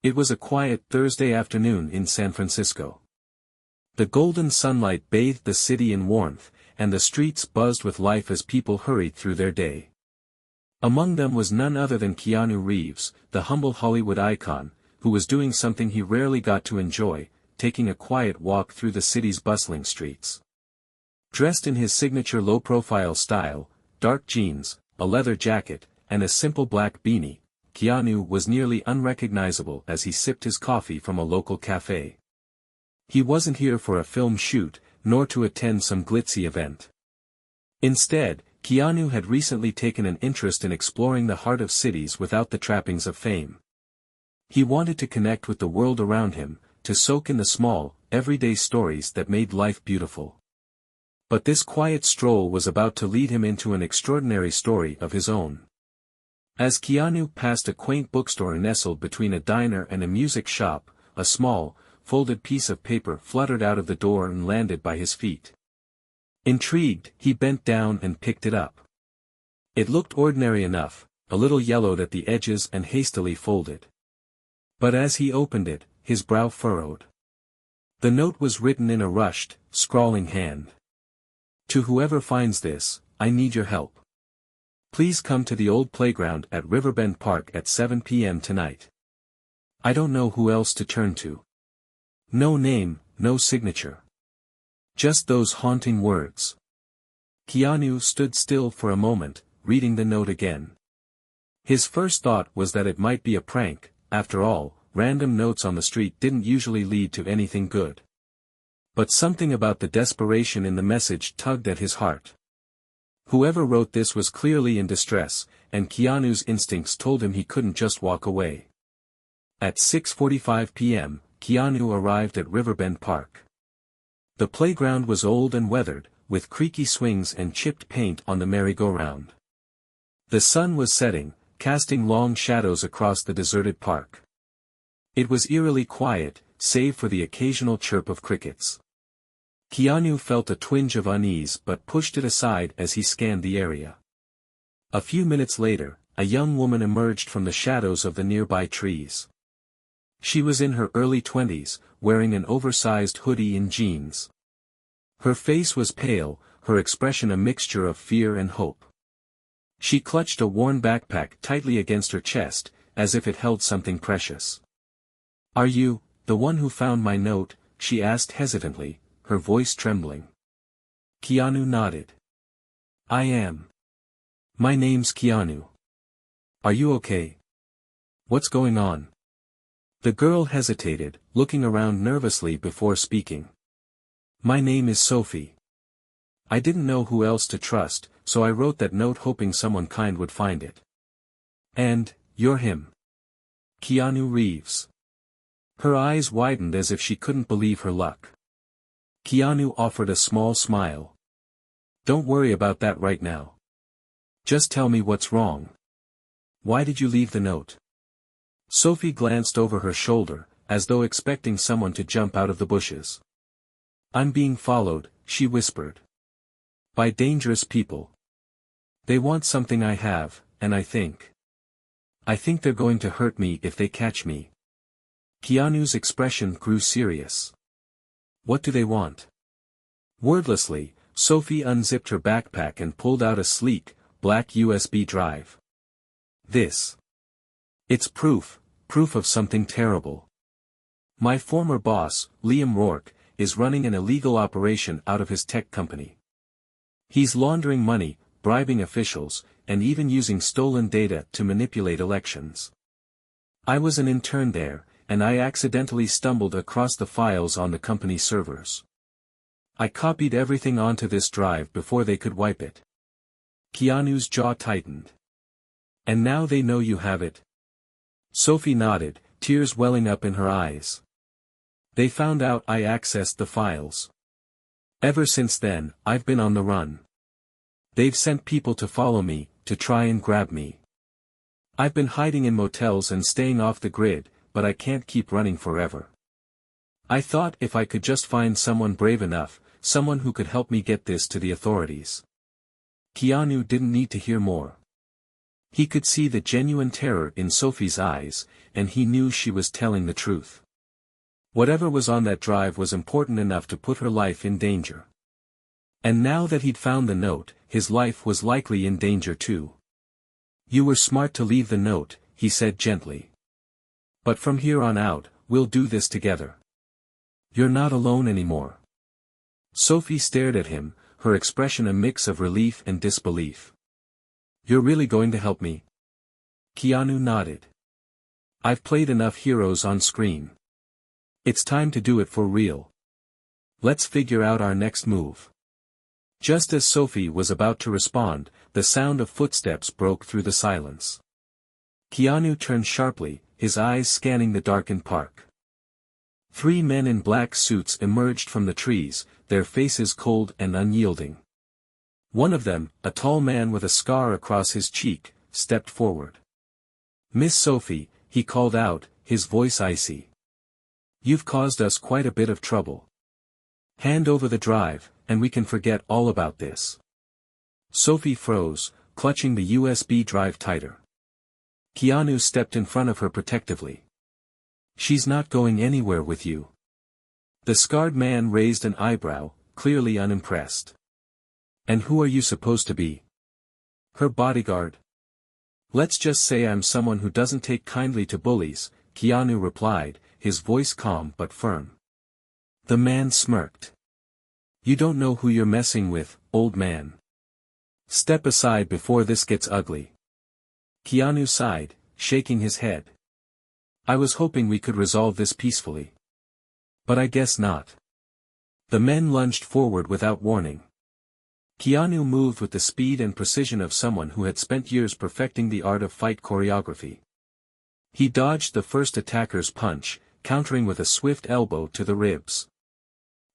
It was a quiet Thursday afternoon in San Francisco. The golden sunlight bathed the city in warmth, and the streets buzzed with life as people hurried through their day. Among them was none other than Keanu Reeves, the humble Hollywood icon, who was doing something he rarely got to enjoy, taking a quiet walk through the city's bustling streets. Dressed in his signature low-profile style, dark jeans, a leather jacket, and a simple black beanie, Keanu was nearly unrecognizable as he sipped his coffee from a local cafe. He wasn't here for a film shoot, nor to attend some glitzy event. Instead, Keanu had recently taken an interest in exploring the heart of cities without the trappings of fame. He wanted to connect with the world around him, to soak in the small, everyday stories that made life beautiful. But this quiet stroll was about to lead him into an extraordinary story of his own. As Keanu passed a quaint bookstore nestled between a diner and a music shop, a small, folded piece of paper fluttered out of the door and landed by his feet. Intrigued, he bent down and picked it up. It looked ordinary enough, a little yellowed at the edges and hastily folded. But as he opened it, his brow furrowed. The note was written in a rushed, scrawling hand. To whoever finds this, I need your help. Please come to the old playground at Riverbend Park at 7 p.m. tonight. I don't know who else to turn to. No name, no signature. Just those haunting words. Keanu stood still for a moment, reading the note again. His first thought was that it might be a prank. After all, random notes on the street didn't usually lead to anything good. But something about the desperation in the message tugged at his heart. Whoever wrote this was clearly in distress, and Keanu's instincts told him he couldn't just walk away. At 6:45 p.m., Keanu arrived at Riverbend Park. The playground was old and weathered, with creaky swings and chipped paint on the merry-go-round. The sun was setting, casting long shadows across the deserted park. It was eerily quiet, save for the occasional chirp of crickets. Keanu felt a twinge of unease but pushed it aside as he scanned the area. A few minutes later, a young woman emerged from the shadows of the nearby trees. She was in her early 20s, wearing an oversized hoodie and jeans. Her face was pale, her expression a mixture of fear and hope. She clutched a worn backpack tightly against her chest, as if it held something precious. "Are you, the one who found my note?" she asked hesitantly, her voice trembling. Keanu nodded. "I am. My name's Keanu. Are you okay? What's going on?" The girl hesitated, looking around nervously before speaking. "My name is Sophie. I didn't know who else to trust, so I wrote that note hoping someone kind would find it." "And, you're him. Keanu Reeves." Her eyes widened as if she couldn't believe her luck. Keanu offered a small smile. "Don't worry about that right now. Just tell me what's wrong. Why did you leave the note?" Sophie glanced over her shoulder, as though expecting someone to jump out of the bushes. "I'm being followed," she whispered. "By dangerous people. They want something I have, and I think they're going to hurt me if they catch me." Keanu's expression grew serious. "What do they want?" Wordlessly, Sophie unzipped her backpack and pulled out a sleek, black USB drive. It's proof of something terrible. My former boss, Liam Rourke, is running an illegal operation out of his tech company. He's laundering money, bribing officials, and even using stolen data to manipulate elections. I was an intern there, and I accidentally stumbled across the files on the company servers. I copied everything onto this drive before they could wipe it. Keanu's jaw tightened. "And now they know you have it?" Sophie nodded, tears welling up in her eyes. "They found out I accessed the files. Ever since then, I've been on the run. They've sent people to follow me, to try and grab me. I've been hiding in motels and staying off the grid, but I can't keep running forever. I thought if I could just find someone brave enough, someone who could help me get this to the authorities." Keanu didn't need to hear more. He could see the genuine terror in Sophie's eyes, and he knew she was telling the truth. Whatever was on that drive was important enough to put her life in danger. And now that he'd found the note, his life was likely in danger too. "You were smart to leave the note," he said gently. "But from here on out, we'll do this together. You're not alone anymore." Sophie stared at him, her expression a mix of relief and disbelief. "You're really going to help me?" Keanu nodded. "I've played enough heroes on screen. It's time to do it for real. Let's figure out our next move." Just as Sophie was about to respond, the sound of footsteps broke through the silence. Keanu turned sharply, his eyes scanning the darkened park. 3 men in black suits emerged from the trees, their faces cold and unyielding. One of them, a tall man with a scar across his cheek, stepped forward. "Miss Sophie," he called out, his voice icy. "You've caused us quite a bit of trouble. Hand over the drive, and we can forget all about this." Sophie froze, clutching the USB drive tighter. Keanu stepped in front of her protectively. "She's not going anywhere with you." The scarred man raised an eyebrow, clearly unimpressed. "And who are you supposed to be?" "Her bodyguard." "Let's just say I'm someone who doesn't take kindly to bullies," Keanu replied, his voice calm but firm. The man smirked. "You don't know who you're messing with, old man. Step aside before this gets ugly." Keanu sighed, shaking his head. "I was hoping we could resolve this peacefully. But I guess not." The men lunged forward without warning. Keanu moved with the speed and precision of someone who had spent years perfecting the art of fight choreography. He dodged the first attacker's punch, countering with a swift elbow to the ribs.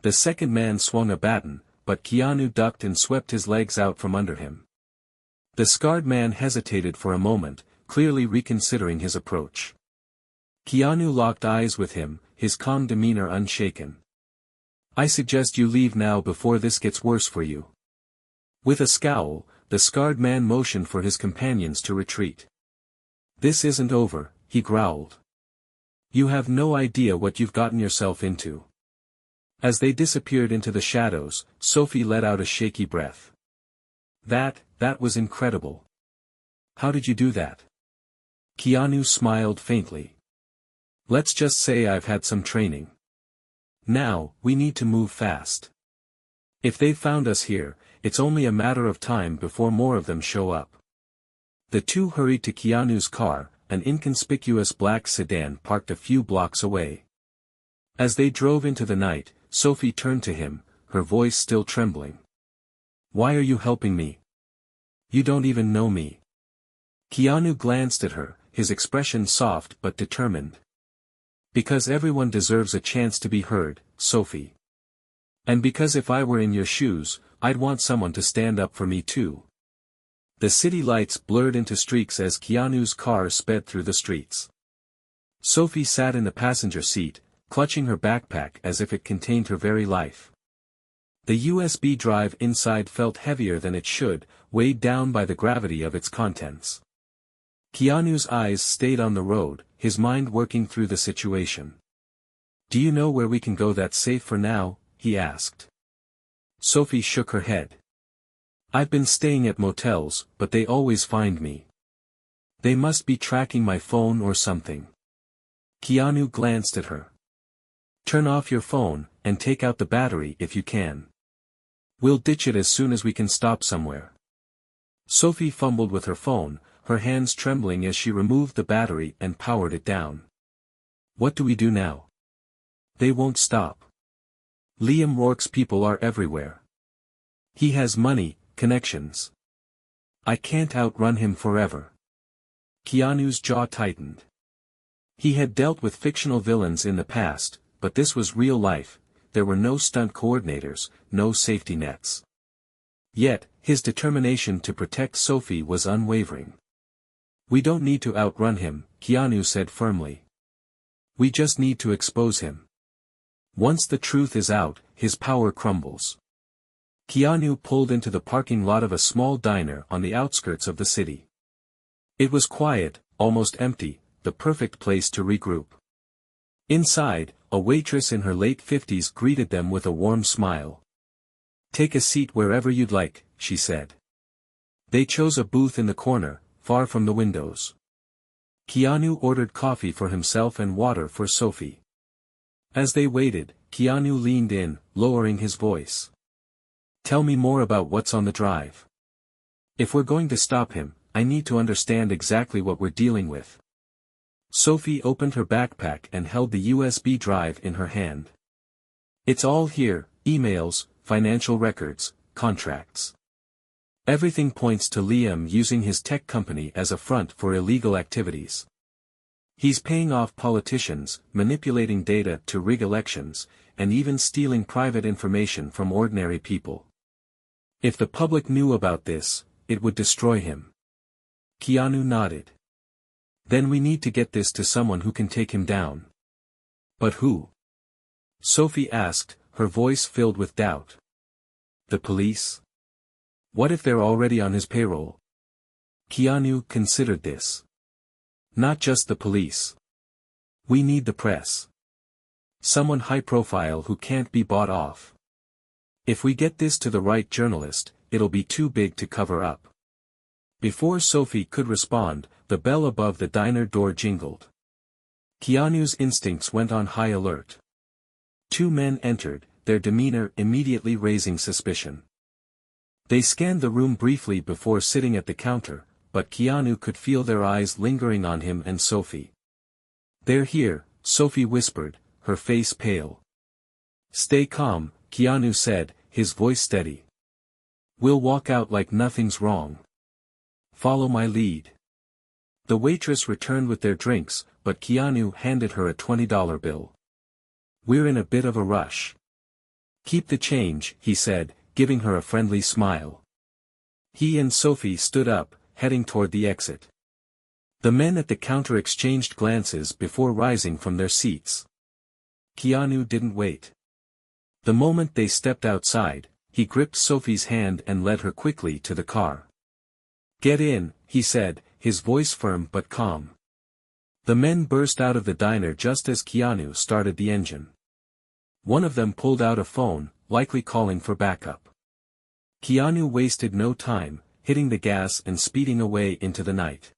The second man swung a baton, but Keanu ducked and swept his legs out from under him. The scarred man hesitated for a moment, clearly reconsidering his approach. Keanu locked eyes with him, his calm demeanor unshaken. "I suggest you leave now before this gets worse for you." With a scowl, the scarred man motioned for his companions to retreat. "This isn't over," he growled. "You have no idea what you've gotten yourself into." As they disappeared into the shadows, Sophie let out a shaky breath. That was incredible. How did you do that?" Keanu smiled faintly. "Let's just say I've had some training. Now, we need to move fast. If they've found us here, it's only a matter of time before more of them show up." The two hurried to Keanu's car, an inconspicuous black sedan parked a few blocks away. As they drove into the night, Sophie turned to him, her voice still trembling. "Why are you helping me? You don't even know me." Keanu glanced at her, his expression soft but determined. "Because everyone deserves a chance to be heard, Sophie. And because if I were in your shoes, I'd want someone to stand up for me too." The city lights blurred into streaks as Keanu's car sped through the streets. Sophie sat in the passenger seat, clutching her backpack as if it contained her very life. The USB drive inside felt heavier than it should, weighed down by the gravity of its contents. Keanu's eyes stayed on the road, his mind working through the situation. "Do you know where we can go that's safe for now?" he asked. Sophie shook her head. "I've been staying at motels, but they always find me. They must be tracking my phone or something." Keanu glanced at her. "Turn off your phone, and take out the battery if you can. We'll ditch it as soon as we can stop somewhere." Sophie fumbled with her phone, her hands trembling as she removed the battery and powered it down. "What do we do now? They won't stop. Liam Rourke's people are everywhere. He has money, connections. I can't outrun him forever." Keanu's jaw tightened. He had dealt with fictional villains in the past, but this was real life. There were no stunt coordinators, no safety nets. Yet, his determination to protect Sophie was unwavering. "We don't need to outrun him," Keanu said firmly. "We just need to expose him. Once the truth is out, his power crumbles." Keanu pulled into the parking lot of a small diner on the outskirts of the city. It was quiet, almost empty, the perfect place to regroup. Inside, a waitress in her late 50s greeted them with a warm smile. "Take a seat wherever you'd like," she said. They chose a booth in the corner, far from the windows. Keanu ordered coffee for himself and water for Sophie. As they waited, Keanu leaned in, lowering his voice. "Tell me more about what's on the drive. If we're going to stop him, I need to understand exactly what we're dealing with." Sophie opened her backpack and held the USB drive in her hand. "It's all here, emails, financial records, contracts. Everything points to Liam using his tech company as a front for illegal activities. He's paying off politicians, manipulating data to rig elections, and even stealing private information from ordinary people. If the public knew about this, it would destroy him." Keanu nodded. "Then we need to get this to someone who can take him down." "But who?" Sophie asked, her voice filled with doubt. "The police? What if they're already on his payroll?" Keanu considered this. "Not just the police. We need the press. Someone high profile who can't be bought off. If we get this to the right journalist, it'll be too big to cover up." Before Sophie could respond, the bell above the diner door jingled. Keanu's instincts went on high alert. Two men entered, their demeanor immediately raising suspicion. They scanned the room briefly before sitting at the counter, but Keanu could feel their eyes lingering on him and Sophie. "They're here," Sophie whispered, her face pale. "Stay calm," Keanu said, his voice steady. "We'll walk out like nothing's wrong. Follow my lead." The waitress returned with their drinks, but Keanu handed her a $20 bill. "We're in a bit of a rush." "Keep the change," he said, giving her a friendly smile. He and Sophie stood up, heading toward the exit. The men at the counter exchanged glances before rising from their seats. Keanu didn't wait. The moment they stepped outside, he gripped Sophie's hand and led her quickly to the car. "Get in," he said, his voice firm but calm. The men burst out of the diner just as Keanu started the engine. One of them pulled out a phone, likely calling for backup. Keanu wasted no time, hitting the gas and speeding away into the night.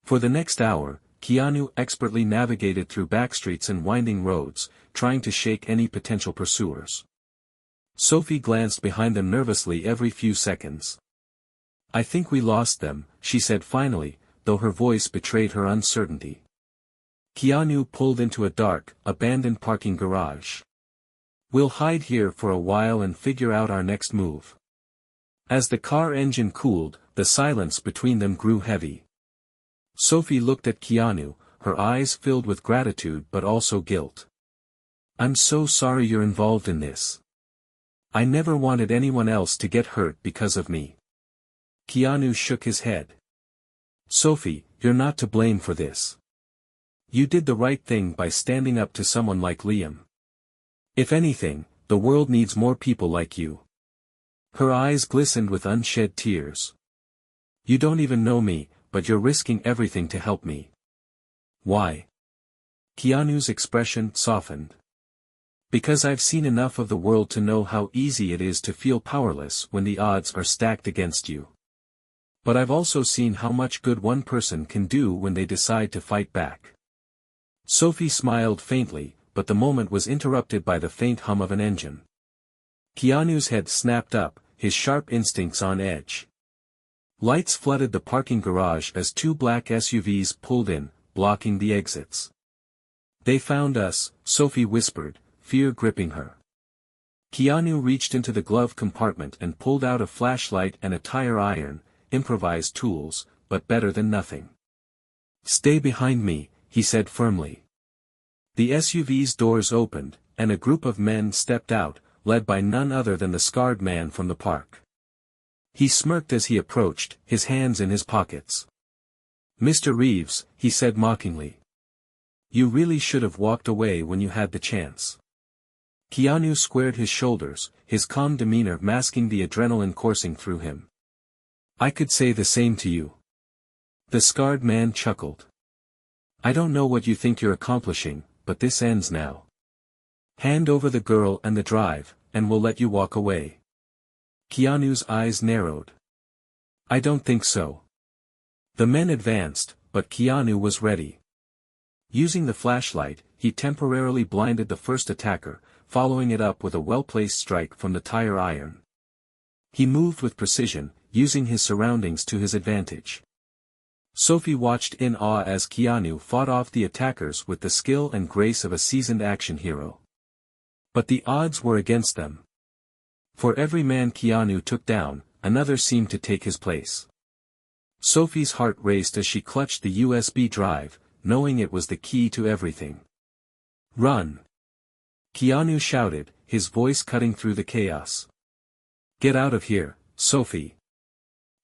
For the next hour, Keanu expertly navigated through backstreets and winding roads, trying to shake any potential pursuers. Sophie glanced behind them nervously every few seconds. "I think we lost them," she said finally, though her voice betrayed her uncertainty. Keanu pulled into a dark, abandoned parking garage. "We'll hide here for a while and figure out our next move." As the car engine cooled, the silence between them grew heavy. Sophie looked at Keanu, her eyes filled with gratitude but also guilt. "I'm so sorry you're involved in this. I never wanted anyone else to get hurt because of me." Keanu shook his head. "Sophie, you're not to blame for this. You did the right thing by standing up to someone like Liam. If anything, the world needs more people like you." Her eyes glistened with unshed tears. "You don't even know me, but you're risking everything to help me." "Why?" Keanu's expression softened. "Because I've seen enough of the world to know how easy it is to feel powerless when the odds are stacked against you. But I've also seen how much good one person can do when they decide to fight back." Sophie smiled faintly, but the moment was interrupted by the faint hum of an engine. Keanu's head snapped up, his sharp instincts on edge. Lights flooded the parking garage as two black SUVs pulled in, blocking the exits. "They found us," Sophie whispered, fear gripping her. Keanu reached into the glove compartment and pulled out a flashlight and a tire iron, improvised tools, but better than nothing. "Stay behind me," he said firmly. The SUV's doors opened, and a group of men stepped out, led by none other than the scarred man from the park. He smirked as he approached, his hands in his pockets. "Mr. Reeves," he said mockingly. "You really should have walked away when you had the chance." Keanu squared his shoulders, his calm demeanor masking the adrenaline coursing through him. "I could say the same to you. The scarred man chuckled. I don't know what you think you're accomplishing, but this ends now. Hand over the girl and the drive, and we'll let you walk away. Keanu's eyes narrowed. I don't think so. The men advanced, but Keanu was ready. Using the flashlight, he temporarily blinded the first attacker, following it up with a well-placed strike from the tire iron. He moved with precision, using his surroundings to his advantage. Sophie watched in awe as Keanu fought off the attackers with the skill and grace of a seasoned action hero. But the odds were against them. For every man Keanu took down, another seemed to take his place. Sophie's heart raced as she clutched the USB drive, knowing it was the key to everything. Run! Keanu shouted, his voice cutting through the chaos. Get out of here, Sophie.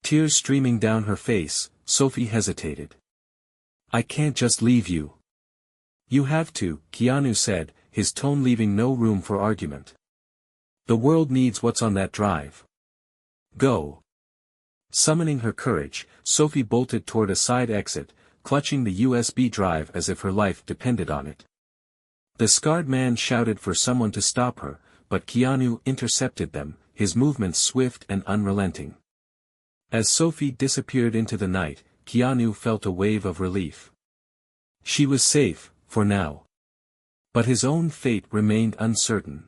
Tears streaming down her face, Sophie hesitated. I can't just leave you. You have to, Keanu said, his tone leaving no room for argument. The world needs what's on that drive. Go. Summoning her courage, Sophie bolted toward a side exit, clutching the USB drive as if her life depended on it. The scarred man shouted for someone to stop her, but Keanu intercepted them, his movements swift and unrelenting. As Sophie disappeared into the night, Keanu felt a wave of relief. She was safe, for now. But his own fate remained uncertain.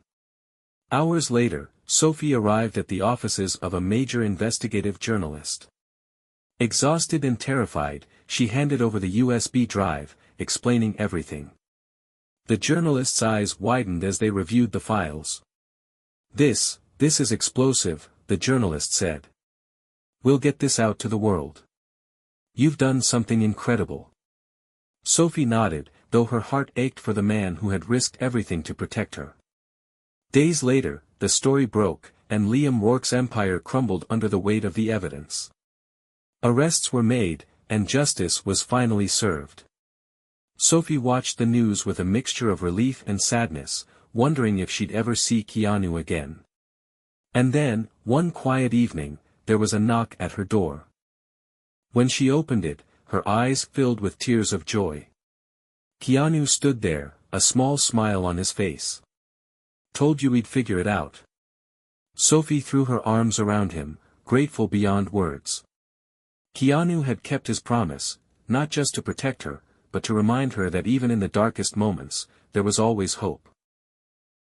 Hours later, Sophie arrived at the offices of a major investigative journalist. Exhausted and terrified, she handed over the USB drive, explaining everything. The journalist's eyes widened as they reviewed the files. This is explosive, the journalist said. We'll get this out to the world. You've done something incredible. Sophie nodded, though her heart ached for the man who had risked everything to protect her. Days later, the story broke, and Liam Rourke's empire crumbled under the weight of the evidence. Arrests were made, and justice was finally served. Sophie watched the news with a mixture of relief and sadness, wondering if she'd ever see Keanu again. And then, one quiet evening, there was a knock at her door. When she opened it, her eyes filled with tears of joy. Keanu stood there, a small smile on his face. Told you we'd figure it out. Sophie threw her arms around him, grateful beyond words. Keanu had kept his promise, not just to protect her, but to remind her that even in the darkest moments, there was always hope.